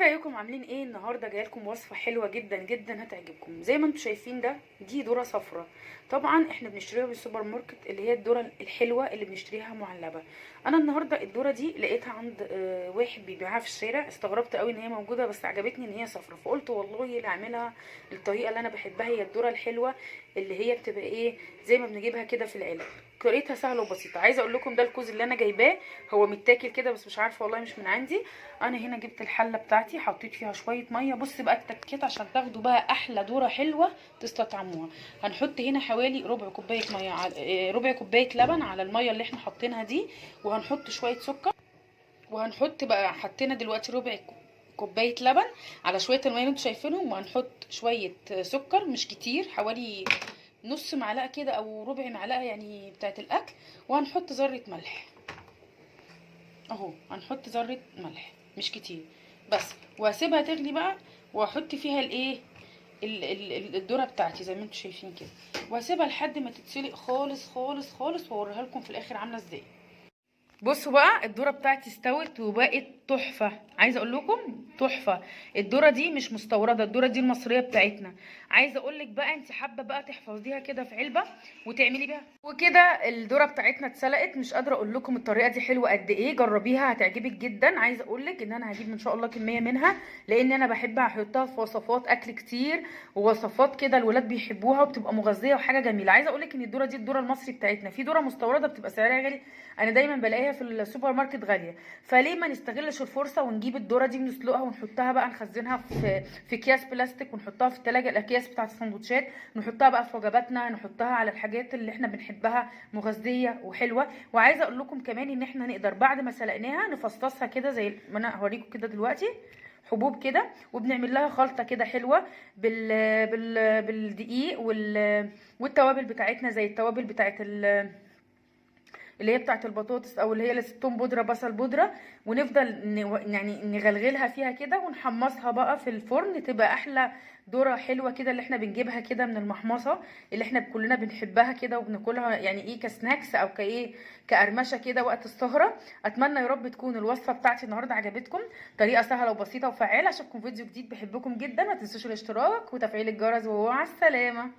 ازيكم عاملين ايه؟ النهارده جايلكم وصفه حلوه جدا جدا هتعجبكم. زي ما انتم شايفين دي ذره صفرة. طبعا احنا بنشتريها من السوبر ماركت، اللي هي الذره الحلوه اللي بنشتريها معلبه. انا النهارده الذره دي لقيتها عند واحد بيبيعها في الشارع. استغربت قوي ان هي موجوده، بس عجبتني ان هي صفرة، فقلت والله اللي اعملها الطريقه اللي انا بحبها هي الذره الحلوه اللي هي بتبقى ايه زي ما بنجيبها كده في العلب. طريقتها سهله وبسيطه. عايزه اقول لكم ده الكوز اللي انا جايباه، هو متاكل كده بس مش عارفه والله مش من عندي. انا هنا جبت الحله بتاعتي، حطيت فيها شويه ميه. بص بقى التكات عشان تاخدوا بقى احلى ذره حلوه تستطعموها. هنحط هنا حوالي ربع كوبايه ميه على ربع كوبايه لبن على الميه اللي احنا حاطينها دي، وهنحط شويه سكر، وهنحط بقى حطينا دلوقتي ربع كوبايه لبن على شويه الميه اللي انتوا شايفينهم، وهنحط شويه سكر مش كتير، حوالي نص معلقه كده او ربع معلقه يعني بتاعه الاكل، وهنحط ذره ملح اهو. هنحط ذره ملح مش كتير بس، وهسيبها تغلي بقى، واحط فيها الايه الذره بتاعتي زي ما انتم شايفين كده، وهسيبها لحد ما تتسلق خالص خالص خالص، واوريها لكم في الاخر عامله ازاي. بصوا بقى الذره بتاعتي استوت وبقت تحفه. عايزه اقول لكم تحفه. الذره دي مش مستورده، الذره دي المصريه بتاعتنا. عايزه اقول لك بقى انت حابه بقى تحفظيها كده في علبه وتعملي بيها وكده. الذره بتاعتنا اتسلقت، مش قادره اقول لكم الطريقه دي حلوه قد ايه. جربيها هتعجبك جدا. عايزه اقول لك ان انا هجيب ان شاء الله كميه منها، لان انا بحب احطها في وصفات اكل كتير، ووصفات كده الولاد بيحبوها وبتبقى مغذيه وحاجه جميله. عايزه اقول لك ان الذره دي الذره المصري بتاعتنا. في ذره مستورده بتبقى سعرها غالي، انا دايما بلاقيها في السوبر ماركت غاليه. فليه ما نستغلش الفرصه ونجيب الذره دي ونسلقها ونحطها بقى، نخزنها في اكياس بلاستيك ونحطها في الثلاجه، الاكياس بتاعه السندوتشات، نحطها بقى في وجباتنا، نحطها على الحاجات اللي احنا بنحبها مغذيه وحلوه. وعايزه اقول لكم كمان ان احنا نقدر بعد ما سلقناها نفصصها كده زي ما انا هوريكم كده دلوقتي، حبوب كده، وبنعمل لها خلطه كده حلوه بالدقيق والتوابل بتاعتنا، زي التوابل بتاعت اللي هي بتاعت البطاطس، او اللي هي توم بودره بصل بودره، ونفضل يعني نغلغلها فيها كده ونحمصها بقى في الفرن، تبقى احلى ذره حلوه كده اللي احنا بنجيبها كده من المحمصه، اللي احنا كلنا بنحبها كده وبناكلها يعني ايه كسناكس او كايه كقرمشه كده وقت السهره. اتمنى يا رب تكون الوصفه بتاعتي النهارده عجبتكم. طريقه سهله وبسيطه وفعاله. اشوفكم فيديو جديد، بحبكم جدا. ما تنسوش الاشتراك وتفعيل الجرس، ومع السلامه.